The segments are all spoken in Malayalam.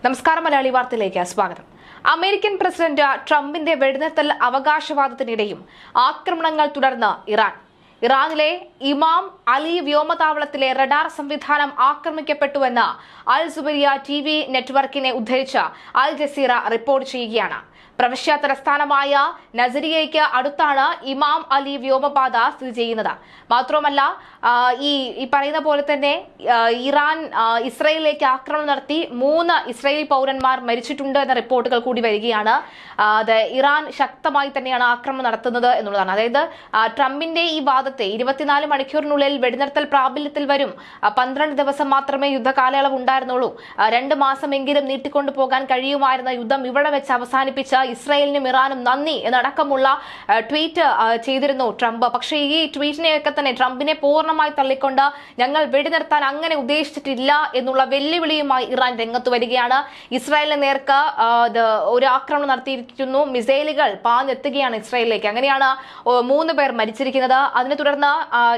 നമസ്കാരം മലയാളി വാർത്തയിലേക്ക് സ്വാഗതം. അമേരിക്കൻ പ്രസിഡന്റ് ട്രംപിന്റെ വെടിനിർത്തൽ അവകാശവാദത്തിനിടെയും ആക്രമണങ്ങൾ തുടർന്ന് ഇറാനിലെ ഇമാം അലി വ്യോമതാവളത്തിലെ റഡാർ സംവിധാനം ആക്രമിക്കപ്പെട്ടുവെന്ന് അൽ സുബരിയ ടിവി നെറ്റ്വർക്കിനെ ഉദ്ധരിച്ച് അൽ ജസീറ റിപ്പോർട്ട് ചെയ്യുകയാണ്. പ്രവിശ്യ തലസ്ഥാനമായ നസരിയയ്ക്ക് അടുത്താണ് ഇമാം അലി വ്യോമപാത സ്ഥിതി ചെയ്യുന്നത്. മാത്രമല്ല, ഈ പറയുന്ന പോലെ തന്നെ ഇറാൻ ഇസ്രയേലിലേക്ക് ആക്രമണം നടത്തി 3 ഇസ്രയേലി പൗരന്മാർ മരിച്ചിട്ടുണ്ട് എന്ന റിപ്പോർട്ടുകൾ കൂടി വരികയാണ്. ഇറാൻ ശക്തമായി തന്നെയാണ് ആക്രമണം നടത്തുന്നത് എന്നുള്ളതാണ്. അതായത് ട്രംപിന്റെ ഈ വാദത്തെ 24 മണിക്കൂറിനുള്ളിൽ വെടിനിർത്തൽ പ്രാബല്യത്തിൽ വരും, 12 ദിവസം മാത്രമേ യുദ്ധകാലയളവ് ഉണ്ടായിരുന്നുള്ളൂ, 2 മാസമെങ്കിലും നീട്ടിക്കൊണ്ടു പോകാൻ കഴിയുമായിരുന്ന യുദ്ധം ഇവിടെ വെച്ച് അവസാനിപ്പിച്ച ഇസ്രായേലിനും ഇറാനും നന്ദി എന്നടക്കമുള്ള ട്വീറ്റ് ചെയ്തിരുന്നു ട്രംപ്. പക്ഷേ ഈ ട്വീറ്റിനെയൊക്കെ തന്നെ ട്രംപിനെ പൂർണ്ണമായി തള്ളിക്കൊണ്ട് ഞങ്ങൾ വെടിനിർത്താൻ അങ്ങനെ ഉദ്ദേശിച്ചിട്ടില്ല എന്നുള്ള വെല്ലുവിളിയുമായി ഇറാൻ രംഗത്ത് വരികയാണ്. ഇസ്രായേലിന് നേർക്ക് ഒരു ആക്രമണം നടത്തിയിരിക്കുന്നു, മിസൈലുകൾ പാഞ്ഞെത്തുകയാണ് ഇസ്രായേലിലേക്ക്. അങ്ങനെയാണ് 3 പേർ മരിച്ചിരിക്കുന്നത്. അതിനെ തുടർന്ന്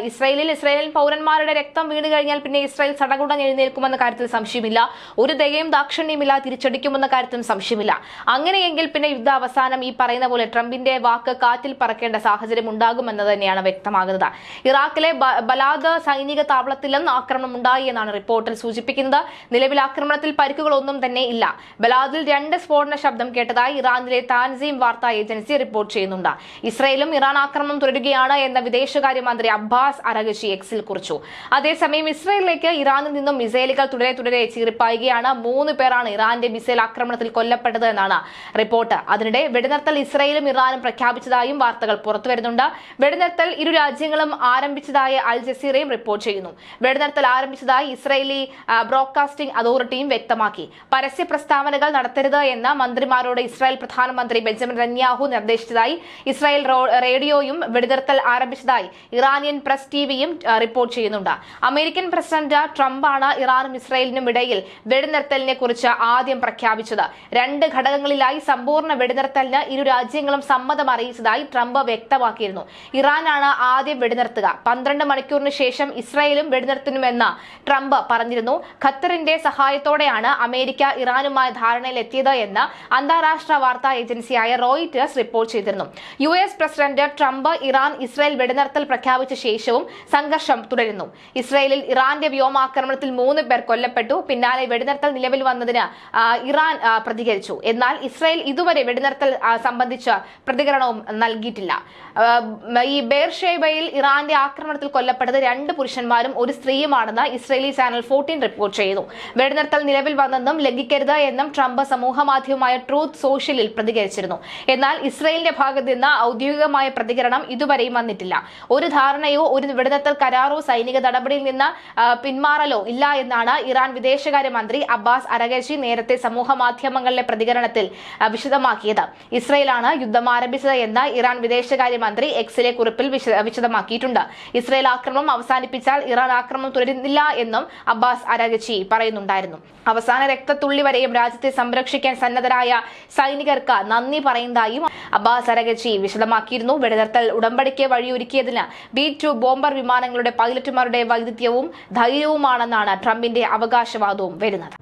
ഇസ്രായേലിൽ പൗരന്മാരുടെ രക്തം വീണ് കഴിഞ്ഞാൽ പിന്നെ ഇസ്രായേൽ സടകുടഞ്ഞ് എഴുന്നേൽക്കുമെന്ന കാര്യത്തിൽ സംശയമില്ല. ഒരു ദയയും ദാക്ഷിണ്യമില്ല, തിരിച്ചടിക്കുമെന്ന കാര്യത്തിലും സംശയമില്ല. അങ്ങനെയെങ്കിൽ പിന്നെ യുദ്ധ അവസാനം ഈ പറയുന്ന പോലെ ട്രംപിന്റെ വാക്ക് കാറ്റിൽ പറക്കേണ്ട സാഹചര്യം ഉണ്ടാകുമെന്ന് തന്നെയാണ് വ്യക്തമാകുന്നത്. ഇറാഖിലെ ബലാദ് സൈനിക താവളത്തിലും ആക്രമണം ഉണ്ടായി എന്നാണ് റിപ്പോർട്ടിൽ സൂചിപ്പിക്കുന്നത്. നിലവിൽ ആക്രമണത്തിൽ പരിക്കുകളൊന്നും തന്നെ ഇല്ല. ബലാദിൽ 2 സ്ഫോടന ശബ്ദം കേട്ടതായി ഇറാനിലെ താൻസീം വാർത്താ ഏജൻസി റിപ്പോർട്ട് ചെയ്യുന്നുണ്ട്. ഇസ്രയേലും ഇറാൻ ആക്രമണം തുടരുകയാണ് എന്ന വിദേശകാര്യമന്ത്രി അബ്ബാസ് അരഗച്ചി എക്സിൽ കുറിച്ചു. അതേസമയം ഇസ്രയേലിലേക്ക് ഇറാനിൽ നിന്നും മിസൈലുകൾ തുടരെ ചീറിപ്പായുകയാണ്. 3 പേരാണ് ഇറാന്റെ മിസൈൽ ആക്രമണത്തിൽ കൊല്ലപ്പെട്ടത് എന്നാണ് റിപ്പോർട്ട്. അതിനിടെ വെടിനിർത്തൽ ഇസ്രയേലും ഇറാനും പ്രഖ്യാപിച്ചതായും വാർത്തകൾ പുറത്തുവരുന്നുണ്ട്. വെടിനിർത്തൽ ഇരു രാജ്യങ്ങളും ആരംഭിച്ചതായി അൽ ജസീറയും റിപ്പോർട്ട് ചെയ്യുന്നു. വെടിനിർത്തൽ ആരംഭിച്ചതായി ഇസ്രയേലി ബ്രോഡ്കാസ്റ്റിംഗ് അതോറിറ്റിയും വ്യക്തമാക്കി. പരസ്യ പ്രസ്താവനകൾ നടത്തരുത് എന്ന് മന്ത്രിമാരോട് ഇസ്രായേൽ പ്രധാനമന്ത്രി ബെഞ്ചമിൻ നെതന്യാഹു നിർദ്ദേശിച്ചതായി ഇസ്രായേൽ റേഡിയോയും വെടിനിർത്തൽ ആരംഭിച്ചതായി ഇറാനിയൻ പ്രസ് ടിവിയും റിപ്പോർട്ട് ചെയ്യുന്നുണ്ട്. അമേരിക്കൻ പ്രസിഡന്റ് ട്രംപാണ് ഇറാനും ഇസ്രായേലിനും ഇടയിൽ വെടിനിർത്തലിനെ കുറിച്ച് ആദ്യം പ്രഖ്യാപിച്ചത്. 2 ഘടകങ്ങളിലായി സമ്പൂർണ്ണ വെടിനിർത്തലിന് ഇരു രാജ്യങ്ങളും സമ്മതം അറിയിച്ചതായി ട്രംപ് വ്യക്തമാക്കിയിരുന്നു. ഇറാനാണ് ആദ്യം വെടിനിർത്തുക, 12 മണിക്കൂറിന് ശേഷം ഇസ്രായേലും വെടിനിർത്തുമെന്ന് ട്രംപ് പറഞ്ഞിരുന്നു. ഖത്തറിന്റെ സഹായത്തോടെയാണ് അമേരിക്ക ഇറാനുമായി ധാരണയിലെത്തിയത് എന്ന് അന്താരാഷ്ട്ര വാർത്താ ഏജൻസിയായ റോയിറ്റേഴ്സ് റിപ്പോർട്ട് ചെയ്തിരുന്നു. US പ്രസിഡന്റ് ട്രംപ് ഇസ്രായേൽ വെടിനിർത്തൽ പ്രഖ്യാപിച്ച ശേഷവും സംഘർഷം തുടരുന്നു. ഇസ്രായേലിൽ ഇറാന്റെ വ്യോമാക്രമണത്തിൽ 3 പേർ കൊല്ലപ്പെട്ടു. പിന്നാലെ വെടിനിർത്തൽ നിലവിൽ വന്നതിന് ഇറാൻ പ്രതികരിച്ചു. എന്നാൽ ഇസ്രായേൽ ഇതുവരെ വെടിനിർത്തൽ സംബന്ധിച്ച് പ്രതികരണവും നൽകിയിട്ടില്ല. ഈ ബേർഷേബയിൽ ഇറാന്റെ ആക്രമണത്തിൽ കൊല്ലപ്പെട്ടത് 2 പുരുഷന്മാരും 1 സ്ത്രീയുമാണെന്ന് ഇസ്രായേലി ചാനൽ 14 റിപ്പോർട്ട് ചെയ്യുന്നു. വെടിനിർത്തൽ നിലവിൽ വന്നെന്നും ലംഘിക്കരുത് എന്നും ട്രംപ് സമൂഹമാധ്യമമായ ട്രൂത്ത് സോഷ്യലിൽ പ്രതികരിച്ചിരുന്നു. എന്നാൽ ഇസ്രായേലിന്റെ ഭാഗത്ത് നിന്ന് ഔദ്യോഗികമായ പ്രതികരണം ഇതുവരെയും വന്നിട്ടില്ല. ഒരു ധാരണയോ ഒരു വെടിനിർത്തൽ കരാറോ സൈനിക നടപടിയിൽ നിന്ന് പിന്മാറലോ ഇല്ല എന്നാണ് ഇറാൻ വിദേശകാര്യമന്ത്രി അബ്ബാസ് അരഗച്ചി നേരത്തെ സമൂഹമാധ്യമങ്ങളിലെ പ്രതികരണത്തിൽ വിശദമാക്കിയത്. ഇസ്രായേലാണ് യുദ്ധം ആരംഭിച്ചത് എന്ന് ഇറാൻ വിദേശകാര്യമന്ത്രി എക്സിലെ കുറിപ്പിൽ വിശദമാക്കിയിട്ടുണ്ട്. ഇസ്രായേൽ ആക്രമണം അവസാനിപ്പിച്ചാൽ ഇറാൻ ആക്രമണം തുടരുന്നില്ല എന്നും അബ്ബാസ് അരഗച്ചി പറയുന്നുണ്ടായിരുന്നു. അവസാന രക്തത്തുള്ളി വരെയും രാജ്യത്തെ സംരക്ഷിക്കാൻ സന്നദ്ധരായ സൈനികർക്ക് നന്ദി പറയുന്നതായും അബ്ബാസ് അരഗച്ചി വിശദമാക്കിയിരുന്നു. വെടിനിർത്തൽ ഉടമ്പടിക്ക് വഴിയൊരുക്കിയതിന് B-2 ബോംബർ വിമാനങ്ങളുടെ പൈലറ്റുമാരുടെ വൈദഗ്ധ്യവും ധൈര്യവുമാണെന്നാണ് ട്രംപിന്റെ അവകാശവാദവും വരുന്നത്.